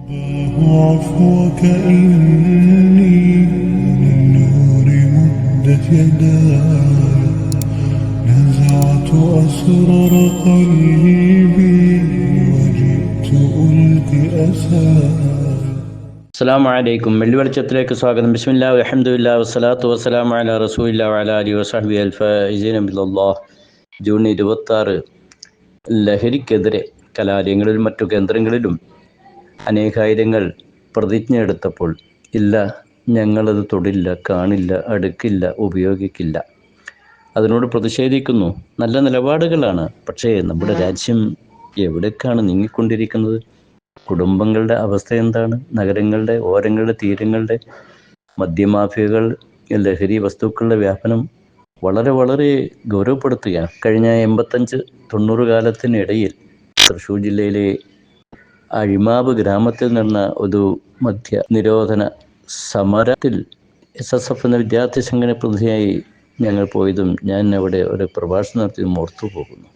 عفوك إني للنور مدت يداي نزعت أسرار قلبي وجئت ألقي أساي. അസ്സലാമു അലൈക്കും. വെള്ളിവെളിച്ചത്തിലേക്ക് സ്വാഗതം. ബിസ്മില്ലാഹി അൽഹംദുലില്ലാഹി വസ്സലാത്തു വസ്സലാമു അലാ റസൂലില്ലാഹി വഅലാ ആലിഹി വസഹ്ബിഹി അൽ ഫായിസീന ബില്ലാഹ്. ജൂൺ 26 ലഹരിക്കെതിരെ കലാലയങ്ങളിലും മറ്റു കേന്ദ്രങ്ങളിലും അനേകായിരങ്ങൾ പ്രതിജ്ഞ എടുത്തപ്പോൾ ഇല്ല, ഞങ്ങളത് തൊടില്ല, കാണില്ല, അടുക്കില്ല, ഉപയോഗിക്കില്ല. അതിനോട് പ്രതിഷേധിക്കുന്നു. നല്ല നിലപാടുകളാണ്. പക്ഷേ നമ്മുടെ രാജ്യം എവിടേക്കാണ് നീങ്ങിക്കൊണ്ടിരിക്കുന്നത്? കുടുംബങ്ങളുടെ അവസ്ഥ എന്താണ്? നഗരങ്ങളുടെ ഓരങ്ങളുടെ തീരങ്ങളുടെ മദ്യമാഫിയകൾ, ലഹരി വസ്തുക്കളുടെ വ്യാപനം വളരെ വളരെ ഗൗരവപ്പെടുത്തുകയാണ്. കഴിഞ്ഞ 85-90 കാലത്തിനിടയിൽ തൃശ്ശൂർ ജില്ലയിലെ അഴിമാവ് ഗ്രാമത്തിൽ നടന്ന ഒരു മദ്യ നിരോധന സമരത്തിൽ SSF എന്ന വിദ്യാർത്ഥി സംഘടന പ്രതിനിധിയായി ഞങ്ങൾ പോയതും ഞാൻ അവിടെ ഒരു പ്രഭാഷണം നടത്തിയതും ഓർത്തു പോകുന്നു.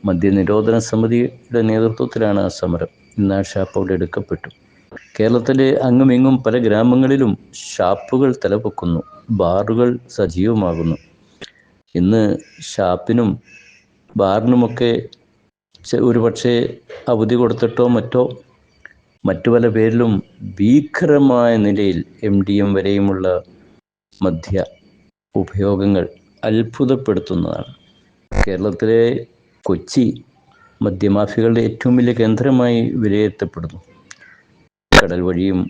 മദ്യനിരോധന സമിതിയുടെ നേതൃത്വത്തിലാണ് ആ സമരം. ഇന്ന് ആ ഷാപ്പ് അവിടെ എടുക്കപ്പെട്ടു. കേരളത്തിലെ അങ്ങുമിങ്ങും പല ഗ്രാമങ്ങളിലും ഷാപ്പുകൾ തലപൊക്കുന്നു, ബാറുകൾ സജീവമാകുന്നു. ഇന്ന് ഷാപ്പിനും ബാറിനുമൊക്കെ ഒരു പക്ഷേ അവധി കൊടുത്തിട്ടോ മറ്റു പല പേരിലും ഭീകരമായ നിലയിൽ MDM വരെയുമുള്ള മദ്യ ഉപയോഗങ്ങൾ അത്ഭുതപ്പെടുത്തുന്നതാണ്. കേരളത്തിലെ കൊച്ചി മദ്യമാഫിയകളുടെ ഏറ്റവും വലിയ കേന്ദ്രമായി വിലയിരുത്തപ്പെടുന്നു. കടൽ വഴിയും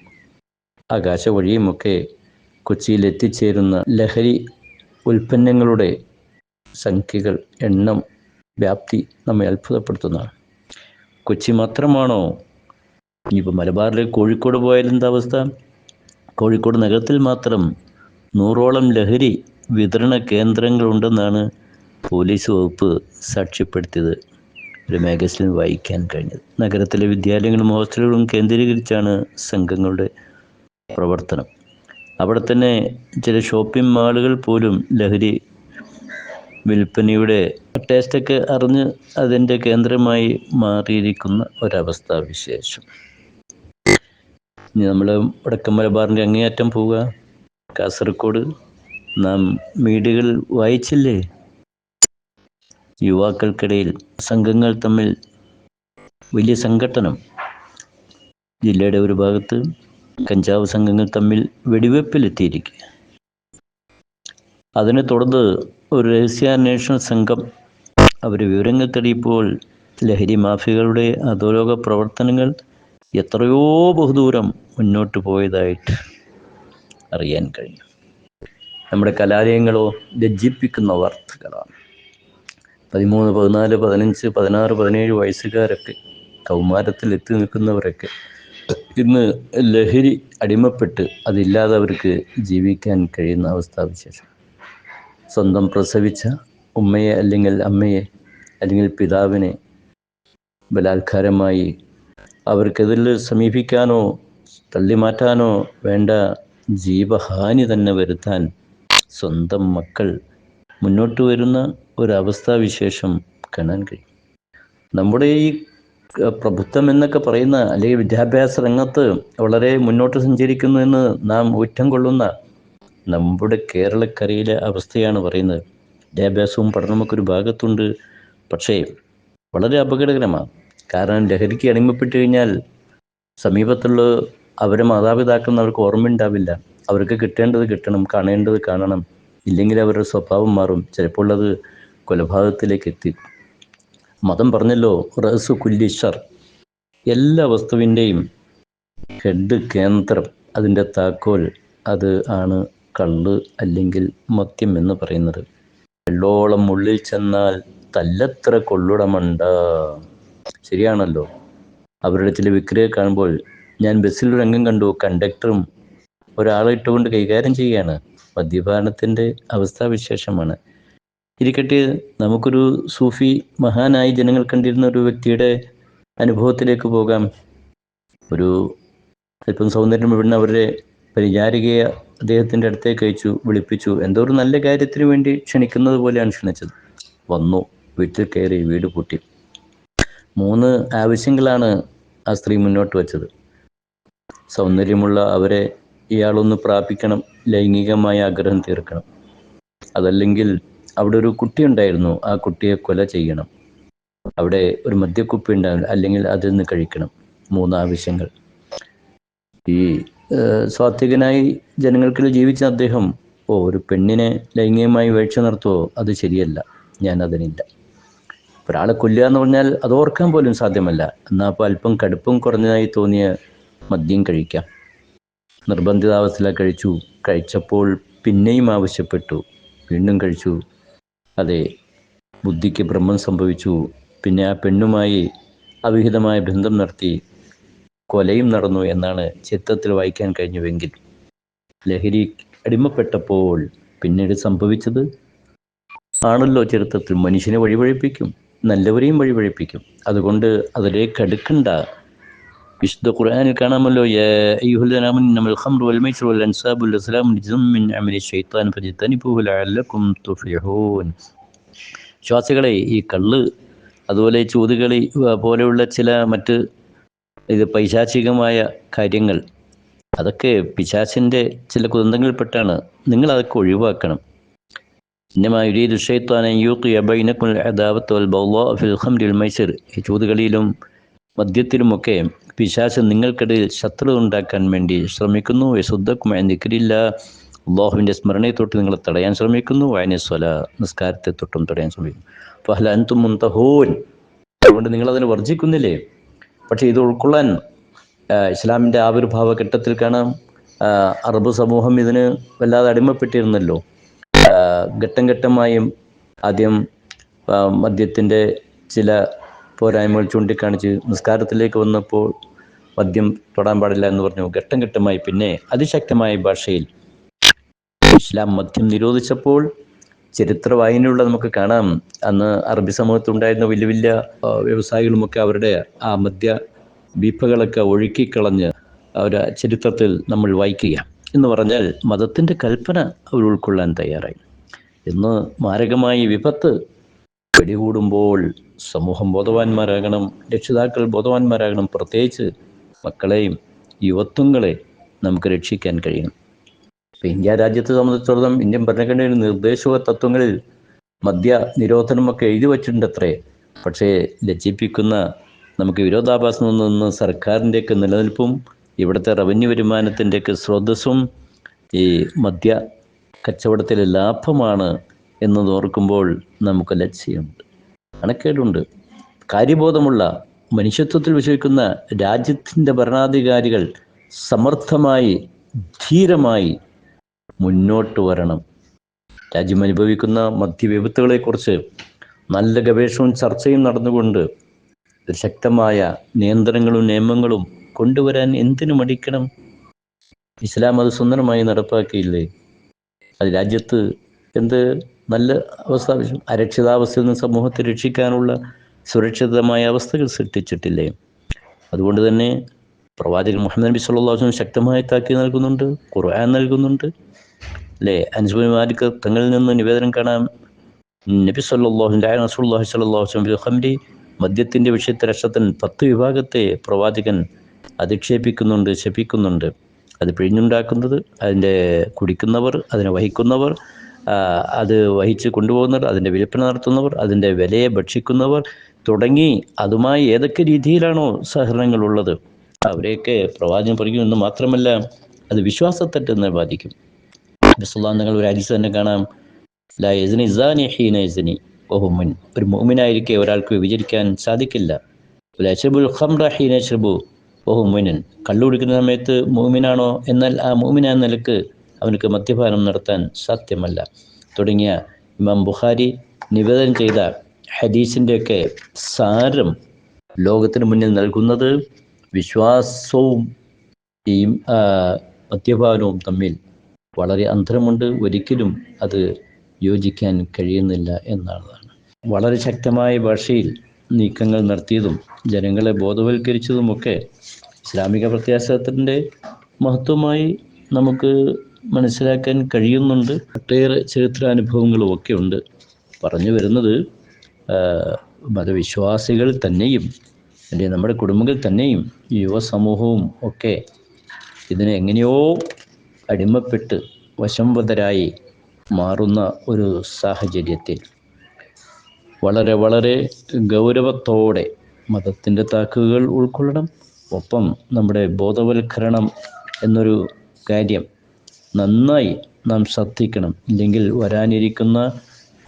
ആകാശ വഴിയുമൊക്കെ കൊച്ചിയിൽ എത്തിച്ചേരുന്ന ലഹരി ഉൽപ്പന്നങ്ങളുടെ സംഖ്യകൾ, എണ്ണം, വ്യാപ്തി നമ്മെ അത്ഭുതപ്പെടുത്തുന്നതാണ്. കൊച്ചി മാത്രമാണോ? ഇനിയിപ്പോൾ മലബാറിലെ കോഴിക്കോട് പോയാൽ എന്താ അവസ്ഥ? കോഴിക്കോട് നഗരത്തിൽ മാത്രം 100ഓളം ലഹരി വിതരണ കേന്ദ്രങ്ങളുണ്ടെന്നാണ് പോലീസ് വകുപ്പ് സാക്ഷ്യപ്പെടുത്തിയത്. ഒരു മാഗസിനിൽ വായിക്കാൻ കഴിഞ്ഞത്. നഗരത്തിലെ വിദ്യാലയങ്ങളും ഹോസ്റ്റലുകളും കേന്ദ്രീകരിച്ചാണ് സംഘങ്ങളുടെ പ്രവർത്തനം. അവിടെ തന്നെ ചില ഷോപ്പിംഗ് മാളുകൾ പോലും ലഹരി വിൽപ്പനയുടെ ടേസ്റ്റൊക്കെ അറിഞ്ഞ് അതിൻ്റെ കേന്ദ്രമായി മാറിയിരിക്കുന്ന ഒരവസ്ഥാവിശേഷം. ഇനി നമ്മൾ വടക്കൻ മലബാറിൻ്റെ അങ്ങേയറ്റം പോവുക, കാസർഗോഡ്. നാം മീഡിയകൾ വായിച്ചില്ലേ? യുവാക്കൾക്കിടയിൽ സംഘങ്ങൾ തമ്മിൽ വലിയ സംഘട്ടനം. ജില്ലയുടെ ഒരു ഭാഗത്ത് കഞ്ചാവ് സംഘങ്ങൾ തമ്മിൽ വെടിവെപ്പിലെത്തിയിരിക്കുക. അതിനെ തുടർന്ന് ഒരു രഹസ്യാന്വേഷണ സംഘം അവർ വിവരങ്ങൾ തേടിയപ്പോൾ ലഹരി മാഫിയകളുടെ അധോലോക പ്രവർത്തനങ്ങൾ എത്രയോ ബഹുദൂരം മുന്നോട്ട് പോയതായിട്ട് അറിയാൻ കഴിഞ്ഞു. നമ്മുടെ കലാലയങ്ങളോ ലജ്ജിപ്പിക്കുന്ന വാർത്തകളാണ്. 13, 14, 15, 16, 17 വയസ്സുകാരൊക്കെ, കൗമാരത്തിൽ എത്തി നിൽക്കുന്നവരൊക്കെ ഇന്ന് ലഹരി അടിമപ്പെട്ട് അതില്ലാതെ അവർക്ക് ജീവിക്കാൻ കഴിയുന്ന അവസ്ഥാവിശേഷം. സ്വന്തം പ്രസവിച്ച ഉമ്മയെ അല്ലെങ്കിൽ അമ്മയെ അല്ലെങ്കിൽ പിതാവിനെ ബലാത്കാരമായി അവർക്കെതിരിൽ സമീപിക്കാനോ തള്ളിമാറ്റാനോ വേണ്ട ജീവഹാനി തന്നെ വരുത്താൻ സ്വന്തം മക്കൾ മുന്നോട്ട് വരുന്ന ഒരവസ്ഥാവിശേഷം കാണാൻ കഴിയും. നമ്മുടെ ഈ പ്രഭുത്വം എന്നൊക്കെ പറയുന്ന അല്ലെങ്കിൽ വിദ്യാഭ്യാസ രംഗത്ത് വളരെ മുന്നോട്ട് സഞ്ചരിക്കുന്നു എന്ന് നാം ഊറ്റം കൊള്ളുന്ന നമ്മുടെ കേരളക്കരയിലെ അവസ്ഥയാണ് പറയുന്നത്. വിദ്യാഭ്യാസവും പഠനമൊക്കെ ഒരു ഭാഗത്തുണ്ട്, പക്ഷേ വളരെ അപകടകരമാണ്. കാരണം ലഹരിക്ക് അടിമപ്പെട്ട് കഴിഞ്ഞാൽ സമീപത്തുള്ള അവരെ മാതാപിതാക്കളെന്ന് അവർക്ക് ഓർമ്മയുണ്ടാവില്ല. അവർക്ക് കിട്ടേണ്ടത് കിട്ടണം, കാണേണ്ടത് കാണണം. ഇല്ലെങ്കിൽ അവരുടെ സ്വഭാവം മാറും. ചിലപ്പോൾ അത് കൊലപാതകത്തിലേക്ക് എത്തി. മതം പറഞ്ഞല്ലോ, റഅ്സു കുല്ലി ശർ, എല്ലാ വസ്തുവിൻ്റെയും ഹെഡ്, കേന്ദ്രം, അതിൻ്റെ താക്കോൽ അത് ആണ് കള്ള് അല്ലെങ്കിൽ മദ്യം എന്ന് പറയുന്നത്. വെള്ളോളം ഉള്ളിൽ ചെന്നാൽ തല്ലത്ര കൊള്ളുടമണ്ട. ശരിയാണല്ലോ. അവരുടെ ചില വിക്രിയെ കാണുമ്പോൾ ഞാൻ ബസ്സിൽ ഒരു രംഗം കണ്ടു. കണ്ടക്ടറും ഒരാളെ ഇട്ടുകൊണ്ട് കൈകാര്യം ചെയ്യുകയാണ്. മദ്യപാനത്തിൻ്റെ അവസ്ഥാവിശേഷമാണ്. ഇരിക്കട്ടെ, നമുക്കൊരു സൂഫി മഹാനായി ജനങ്ങൾ കണ്ടിരുന്ന ഒരു വ്യക്തിയുടെ അനുഭവത്തിലേക്ക് പോകാം. ഒരു അല്പം സൗന്ദര്യം ഇവിടുന്ന് അവരുടെ പരിചാരികയെ അദ്ദേഹത്തിൻ്റെ അടുത്തേക്ക് അയച്ചു, വിളിപ്പിച്ചു. എന്തോ ഒരു നല്ല കാര്യത്തിന് വേണ്ടി ക്ഷണിക്കുന്നത് പോലെയാണ് ക്ഷണിച്ചത്. വന്നു, വീട്ടിൽ കയറി, വീട് പൂട്ടി. 3 ആവശ്യങ്ങളാണ് ആ സ്ത്രീ മുന്നോട്ട് വച്ചത്. സൗന്ദര്യമുള്ള അവരെ ഇയാളൊന്ന് പ്രാപിക്കണം, ലൈംഗികമായ ആഗ്രഹം തീർക്കണം. അതല്ലെങ്കിൽ അവിടെ ഒരു കുട്ടിയുണ്ടായിരുന്നു, ആ കുട്ടിയെ കൊല ചെയ്യണം. അവിടെ ഒരു മദ്യക്കുപ്പി ഉണ്ടാകും, അല്ലെങ്കിൽ അതിൽ നിന്ന് കഴിക്കണം. 3 ആവശ്യങ്ങൾ. ഈ സാത്വികനായി ജനങ്ങൾക്കിടയിൽ ജീവിച്ച അദ്ദേഹം ഒരു പെണ്ണിനെ ലൈംഗികമായി വീഴ്ച നടത്തുമോ, അത് ശരിയല്ല, ഞാൻ അതിനില്ല. ഒരാളെ കൊല്ലുക എന്ന് പറഞ്ഞാൽ അത് ഓർക്കാൻ പോലും സാധ്യമല്ല. എന്നാൽ അപ്പോൾ അല്പം കടുപ്പം കുറഞ്ഞതായി തോന്നിയ മദ്യം കഴിക്കാം. നിർബന്ധിതാവസ്ഥയിൽ കഴിച്ചപ്പോൾ പിന്നെയും ആവശ്യപ്പെട്ടു, വീണ്ടും കഴിച്ചു. അതെ, ബുദ്ധിക്ക് ഭ്രമം സംഭവിച്ചു. പിന്നെ ആ പെണ്ണുമായി അവിഹിതമായ ബന്ധം നടത്തി, കൊലയും നടന്നു എന്നാണ് ചിത്രത്തിൽ വായിക്കാൻ കഴിഞ്ഞുവെങ്കിൽ, ലഹരി അടിമപ്പെട്ടപ്പോൾ പിന്നീട് സംഭവിച്ചത് ആണല്ലോ ചരിത്രത്തിൽ. മനുഷ്യനെ വഴിപഴിപ്പിക്കും, നല്ലവരെയും വഴിപഴിപ്പിക്കും. അതുകൊണ്ട് അതിലേക്ക് അടുക്കണ്ട. വിശുദ്ധ ഖുർആനിൽ കാണാമല്ലോ, യാ അയ്യുഹല്ലദീന ആമനൂ ഇന്നമൽ ഖംറു വൽ മൈസിറു വൽ അൻസാബു വൽ അസ്ലാമു റിജ്സും മിൻ അമലി ശൈത്താൻ ഫജ്തനിബൂഹു ലഅല്ലക്കും തുഫ്ലിഹൂൻ. വിശ്വാസികളെ, ഈ കള്ള്, അതുപോലെ ചൂതുകളി പോലെയുള്ള ചില മറ്റ് പൈശാചികമായ കാര്യങ്ങൾ, അതൊക്കെ പിശാചിൻ്റെ ചില കുതന്ത്രങ്ങളിൽപ്പെട്ടാണ്. നിങ്ങൾ അതൊക്കെ ഒഴിവാക്കണം. ഇന്നമാ യുരീദു ശൈത്വാനു അൻ യൂഖിയ ബൈനകുമുൽ അദാവത വൽ ബഗ്ളാഅ ഫിൽ ഖംരി വൽ മൈസിർ. ഈ ചൂതുകളിയിലും മദ്യത്തിലുമൊക്കെ പിശാച് നിങ്ങൾക്കിടയിൽ ശത്രുത ഉണ്ടാക്കാൻ വേണ്ടി ശ്രമിക്കുന്നു. യസുദ്ദക്കും അൻ ദിക്രില്ലാഹ്, അല്ലാഹുവിൻ്റെ സ്മരണയെ തൊട്ട് നിങ്ങളെ തടയാൻ ശ്രമിക്കുന്നു. വഅനി സ്വലാ, നിസ്കാരത്തെ തൊട്ടും തടയാൻ ശ്രമിക്കുന്നു. ഫഹൽ അൻതും മുൻതഹൂൻ, അതുകൊണ്ട് നിങ്ങളതിനെ വർജിക്കുന്നില്ലേ? പക്ഷേ ഇത് ഉൾക്കൊള്ളാൻ ഇസ്ലാമിൻ്റെ ആവിർഭാവ ഘട്ടത്തിൽ കാണാം, അറബ് സമൂഹം ഇതിന് വല്ലാതെ അടിമപ്പെട്ടിരുന്നല്ലോ. ഘട്ടം ഘട്ടമായും ആദ്യം മദ്യത്തിൻ്റെ ചില പോരായ്മകൾ ചൂണ്ടിക്കാണിച്ച് നിസ്കാരത്തിലേക്ക് വന്നപ്പോൾ മദ്യം തൊടാൻ പാടില്ല എന്ന് പറഞ്ഞു. ഘട്ടം ഘട്ടമായി പിന്നെ അതിശക്തമായ ഭാഷയിൽ ഇസ്ലാം മദ്യം നിരോധിച്ചപ്പോൾ ചരിത്ര വായനയുള്ള നമുക്ക് കാണാം, അന്ന് അറബി സമൂഹത്തുണ്ടായിരുന്ന വലിയ വലിയ വ്യവസായികളുമൊക്കെ അവരുടെ ആ മദ്യ ബീപ്പകളൊക്കെ ഒഴുക്കിക്കളഞ്ഞ് അവരുടെ ചരിത്രത്തിൽ നമ്മൾ വായിക്കുക. എന്ന് പറഞ്ഞാൽ മതത്തിൻ്റെ കൽപ്പന അവർ ഉൾക്കൊള്ളാൻ തയ്യാറായി. ഇന്ന് മാരകമായി വിപത്ത് പിടികൂടുമ്പോൾ സമൂഹം ബോധവാന്മാരാകണം, രക്ഷിതാക്കൾ ബോധവാന്മാരാകണം. പ്രത്യേകിച്ച് മക്കളെയും യുവത്വങ്ങളെ നമുക്ക് രക്ഷിക്കാൻ കഴിയണം. ഇപ്പം ഇന്ത്യ രാജ്യത്തെ സംബന്ധിച്ചിടത്തോളം ഇന്ത്യൻ ഭരണഘടനയുടെ നിർദ്ദേശക തത്വങ്ങളിൽ മദ്യ നിരോധനമൊക്കെ എഴുതി വച്ചിട്ടുണ്ടത്രേ. പക്ഷേ ലജ്ജിപ്പിക്കുന്ന, നമുക്ക് വിരോധാഭാസം നിന്ന് സർക്കാരിൻ്റെയൊക്കെ നിലനിൽപ്പും ഇവിടുത്തെ റവന്യൂ വരുമാനത്തിൻ്റെയൊക്കെ സ്രോതസ്സും ഈ മദ്യ കച്ചവടത്തിലെ ലാഭമാണ് എന്നത് ഓർക്കുമ്പോൾ നമുക്ക് ലജ്ജയുണ്ട്, അണക്കേടുണ്ട്. കാര്യബോധമുള്ള, മനുഷ്യത്വത്തിൽ വിശ്വസിക്കുന്ന രാജ്യത്തിൻ്റെ ഭരണാധികാരികൾ സമർത്ഥമായി, ധീരമായി മുന്നോട്ട് വരണം. രാജ്യം അനുഭവിക്കുന്ന മദ്യവിപത്തുകളെക്കുറിച്ച് നല്ല ഗവേഷണവും ചർച്ചയും നടന്നുകൊണ്ട് ശക്തമായ നിയന്ത്രണങ്ങളും നിയമങ്ങളും കൊണ്ടുവരാൻ എന്തിനു മടിക്കണം? ഇസ്ലാം അത് സുന്ദരമായി നടപ്പാക്കിയില്ലേ? അത് രാജ്യത്ത് എന്ത് നല്ല അവസ്ഥ, അരക്ഷിതാവസ്ഥയിൽ നിന്ന് സമൂഹത്തെ രക്ഷിക്കാനുള്ള സുരക്ഷിതമായ അവസ്ഥകൾ സൃഷ്ടിച്ചിട്ടില്ലേ? അതുകൊണ്ട് തന്നെ പ്രവാചകൻ മുഹമ്മദ് നബി സല്ലല്ലാഹു അലൈഹി വസല്ലം ശക്തമായ താക്കീത് നൽകുന്നുണ്ട്, ഖുർആൻ നൽകുന്നുണ്ട് അല്ലേ? അനസ് ബിൻ മാലിക് തങ്ങളിൽ നിന്ന് നിവേദനം കാണാം, നബി സല്ലല്ലാഹു അലൈഹി വസല്ലം മദ്യത്തിൻ്റെ വിഷയത്തിൽ അക്ഷത്തൻ 10 വിഭാഗത്തെ പ്രവാചകൻ അധിക്ഷേപിക്കുന്നുണ്ട്, ശപിക്കുന്നുണ്ട്. അത് പിഴിഞ്ഞുണ്ടാക്കുന്നത്, അതിൻ്റെ കുടിക്കുന്നവർ, അതിനെ വഹിക്കുന്നവർ, അത് വഹിച്ച് കൊണ്ടുപോകുന്നവർ, അതിൻ്റെ വിൽപ്പന നടത്തുന്നവർ, അതിൻ്റെ വിലയെ ഭക്ഷിക്കുന്നവർ തുടങ്ങി അതുമായി ഏതൊക്കെ രീതിയിലാണോ സഹകരണങ്ങളുള്ളത് അവരെയൊക്കെ പ്രവാചകൻ പറയുമെന്ന് മാത്രമല്ല, അത് വിശ്വാസത്തെ തന്നെ ബാധിക്കും. തങ്ങൾ ഒരു ഹദീസ് തന്നെ കാണാം, ലാ യസ്നി സാനി ഹീന യസ്നി വഹുവ മുഅ്മിൻ. ഒരു മുഅ്മിനായിരിക്കെ ഒരാൾക്ക് വിചരിക്കാൻ സാധിക്കില്ല. ലാ യശ്റബുൽ ഖംറ ഹീന യശ്റബു വഹുവ മുഅ്മിൻ. കള്ളു കുടിക്കുന്ന സമയത്ത് മുഅ്മിനാണോ, എന്നാൽ ആ മുഅ്മിൻ എന്ന നിലക്ക് അവനക്ക് മദ്യപാനം നടത്താൻ സാധ്യമല്ല തുടങ്ങിയ ഇമാം ബുഖാരി നിവേദനം ചെയ്ത ഹദീസിൻ്റെയൊക്കെ സാരം ലോകത്തിന് മുന്നിൽ നൽകുന്നത് വിശ്വാസവും ഈ മദ്യപാനവും തമ്മിൽ വളരെ അന്തരമുണ്ട്. ഒരിക്കലും അത് യോജിക്കാൻ കഴിയുന്നില്ല എന്നുള്ളതാണ്. വളരെ ശക്തമായ ഭാഷയിൽ നീക്കങ്ങൾ നടത്തിയതും ജനങ്ങളെ ബോധവൽക്കരിച്ചതുമൊക്കെ ഇസ്ലാമിക പ്രത്യാശത്തിൻ്റെ മഹത്വമായി നമുക്ക് മനസ്സിലാക്കാൻ കഴിയുന്നുണ്ട്. ഒട്ടേറെ ചരിത്രാനുഭവങ്ങളും ഒക്കെ ഉണ്ട്. പറഞ്ഞു വരുന്നത്, മതവിശ്വാസികൾ തന്നെയും അല്ലെങ്കിൽ നമ്മുടെ കുടുംബങ്ങൾ തന്നെയും യുവസമൂഹവും ഒക്കെ ഇതിന് എങ്ങനെയോ അടിമപ്പെട്ട് വശംവദരായി മാറുന്ന ഒരു സാഹചര്യത്തിൽ വളരെ വളരെ ഗൗരവത്തോടെ മതത്തിൻ്റെ താക്കുകൾ ഉൾക്കൊള്ളണം. ഒപ്പം നമ്മുടെ ബോധവൽക്കരണം എന്നൊരു കാര്യം നന്നായി നാം ശ്രദ്ധിക്കണം. ഇല്ലെങ്കിൽ വരാനിരിക്കുന്ന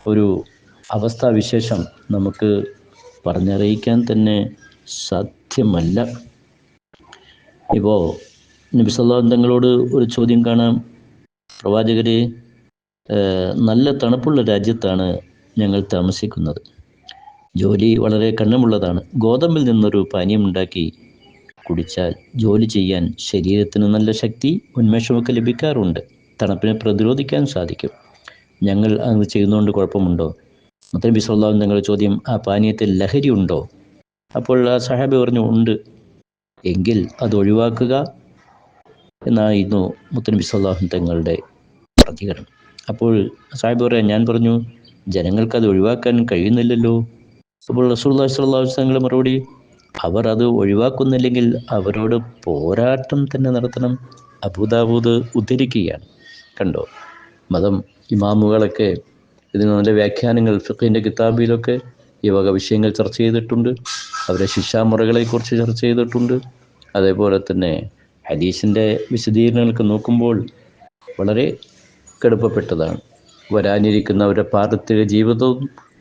ഒരു അവസ്ഥാവിശേഷം നമുക്ക് പറഞ്ഞറിയിക്കാൻ തന്നെ സാധ്യമല്ല. ഇപ്പോൾ നബി സല്ലല്ലാഹു അലൈഹി തങ്ങളോട് ഒരു ചോദ്യം കാണാം. പ്രവാചകരെ, നല്ല തണുപ്പുള്ള രാജ്യത്താണ് ഞങ്ങൾ താമസിക്കുന്നത്. ജോലി വളരെ കഠിനമുള്ളതാണ്. ഗോതമ്പിൽ നിന്നൊരു പാനീയമുണ്ടാക്കി കുടിച്ചാൽ ജോലി ചെയ്യാൻ ശരീരത്തിന് നല്ല ശക്തി ഉന്മേഷമൊക്കെ ലഭിക്കാറുണ്ട്. തണുപ്പിനെ പ്രതിരോധിക്കാൻ സാധിക്കും. ഞങ്ങൾ അത് ചെയ്യുന്നതുകൊണ്ട് കുഴപ്പമുണ്ടോ? നബി സല്ലല്ലാഹു അലൈഹി തങ്ങളുടെ ചോദ്യം, ആ പാനീയത്തിൽ ലഹരി ഉണ്ടോ? അപ്പോൾ ആ സഹാബി പറഞ്ഞു, ഉണ്ട്. എങ്കിൽ അത് ഒഴിവാക്കുക എന്നായിരുന്നു മുത്തനബി സല്ലല്ലാഹു അലൈഹി തങ്ങളുടെ പ്രതികരണം. അപ്പോൾ സാഹിബ് പറയാം, ഞാൻ പറഞ്ഞു, ജനങ്ങൾക്കത് ഒഴിവാക്കാൻ കഴിയുന്നില്ലല്ലോ. അപ്പോൾ റസൂലുള്ളാഹി സ്വല്ലല്ലാഹു അലൈഹി വസല്ലം മറുപടി, അവർ അത് ഒഴിവാക്കുന്നില്ലെങ്കിൽ അവരോട് പോരാട്ടം തന്നെ നടത്തണം. അബൂദാവൂദ് ഉദ്ധരിക്കുകയാണ്. കണ്ടോ, മതം ഇമാമുകളൊക്കെ ഇതിന് നല്ല വ്യാഖ്യാനങ്ങൾ ഫിഖ്ഹിൻ്റെ കിതാബിലൊക്കെ ഈ വക വിഷയങ്ങൾ ചർച്ച ചെയ്തിട്ടുണ്ട്. അവരെ ശിക്ഷാമുറകളെക്കുറിച്ച് ചർച്ച ചെയ്തിട്ടുണ്ട്. അതേപോലെ തന്നെ ഹദീസിൻ്റെ വിശദീകരണങ്ങൾക്ക് നോക്കുമ്പോൾ വളരെ കടുപ്പപ്പെട്ടതാണ്. വരാനിരിക്കുന്ന അവരുടെ പാരത്രിക ജീവിതവും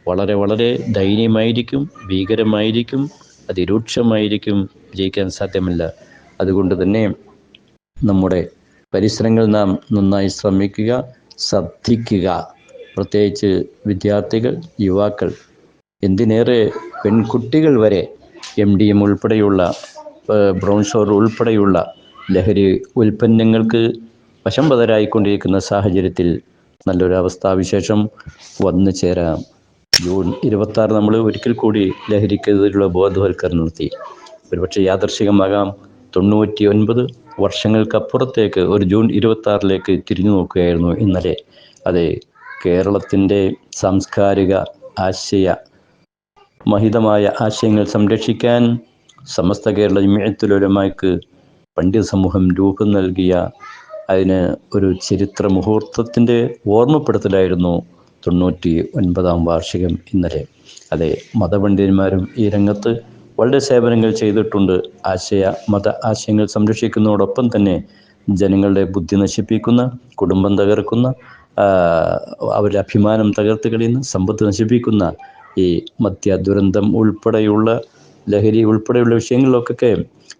വളരെ വളരെ ദയനീയമായിരിക്കും, ഭീകരമായിരിക്കും, അതിരൂക്ഷമായിരിക്കും, വിജയിക്കാൻ സാധ്യമല്ല. അതുകൊണ്ട് തന്നെ നമ്മുടെ പരിസരങ്ങൾ നാം നന്നായി ശ്രമിക്കുക, ശ്രദ്ധിക്കുക. പ്രത്യേകിച്ച് വിദ്യാർത്ഥികൾ, യുവാക്കൾ, എന്തിനേറെ പെൺകുട്ടികൾ വരെ MDM ഉൾപ്പെടെയുള്ള ബ്രൗൺ ഷുഗർ ഉൾപ്പെടെയുള്ള ലഹരി ഉൽപ്പന്നങ്ങൾക്ക് വശംവദരായിക്കൊണ്ടിരിക്കുന്ന സാഹചര്യത്തിൽ നല്ലൊരു അവസ്ഥാവിശേഷം വന്നു ചേരാം. ജൂൺ 26 നമ്മൾ ഒരിക്കൽ കൂടി ലഹരിക്കെതിരെയുള്ള ബോധവൽക്കരണം നടത്തി. ഒരുപക്ഷെ യാദർശികമാകാം, 99 വർഷങ്ങൾക്കപ്പുറത്തേക്ക് ഒരു ജൂൺ 26 തിരിഞ്ഞു നോക്കുകയായിരുന്നു ഇന്നലെ. അതെ, കേരളത്തിൻ്റെ സാംസ്കാരിക ആശയ മഹിതമായ ആശയങ്ങൾ സംരക്ഷിക്കാൻ സമസ്ത കേരള ജമിഅത്തുൽ ഉലമാക്ക് പണ്ഡിത സമൂഹം രൂപം നൽകിയ അതിന് ഒരു ചരിത്ര മുഹൂർത്തത്തിൻ്റെ ഓർമ്മപ്പെടുത്തലായിരുന്നു 99-ാം വാർഷികം ഇന്നലെ. അതെ, മതപണ്ഡിതന്മാരും ഈ രംഗത്ത് വളരെ സേവനങ്ങൾ ചെയ്തിട്ടുണ്ട്. മത ആശയങ്ങൾ സംരക്ഷിക്കുന്നതോടൊപ്പം തന്നെ ജനങ്ങളുടെ ബുദ്ധി നശിപ്പിക്കുന്ന, കുടുംബം തകർക്കുന്ന, അവരുടെ അഭിമാനം തകർത്ത് കളയുന്ന, സമ്പത്ത് നശിപ്പിക്കുന്ന ഈ മദ്യ ദുരന്തം ഉൾപ്പെടെയുള്ള ലഹരി ഉൾപ്പെടെയുള്ള വിഷയങ്ങളിലൊക്കെ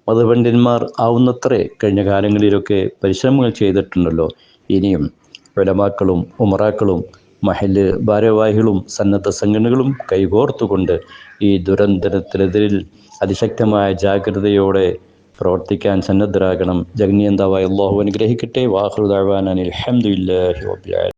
മതപണ്ഡിതന്മാർ ആവുന്നത്രേ കഴിഞ്ഞ കാലങ്ങളിലൊക്കെ പരിശ്രമങ്ങൾ ചെയ്തിട്ടുണ്ടല്ലോ. ഇനിയും ഉലമാക്കളും ഉമറാക്കളും മഹല്ല് ഭാരവാഹികളും സന്നദ്ധ സംഘടനകളും കൈകോർത്തുകൊണ്ട് ഈ ദുരന്തത്തിനെതിരിൽ അതിശക്തമായ ജാഗ്രതയോടെ പ്രവർത്തിക്കാൻ സന്നദ്ധരാകണം. ജഗന്നിയന്താവായ അല്ലാഹു അനുഗ്രഹിക്കട്ടെ. വാഖിറു ദഅ്വാനാ അൽഹംദുലില്ലാഹി റബ്ബിൽ ആലമീൻ.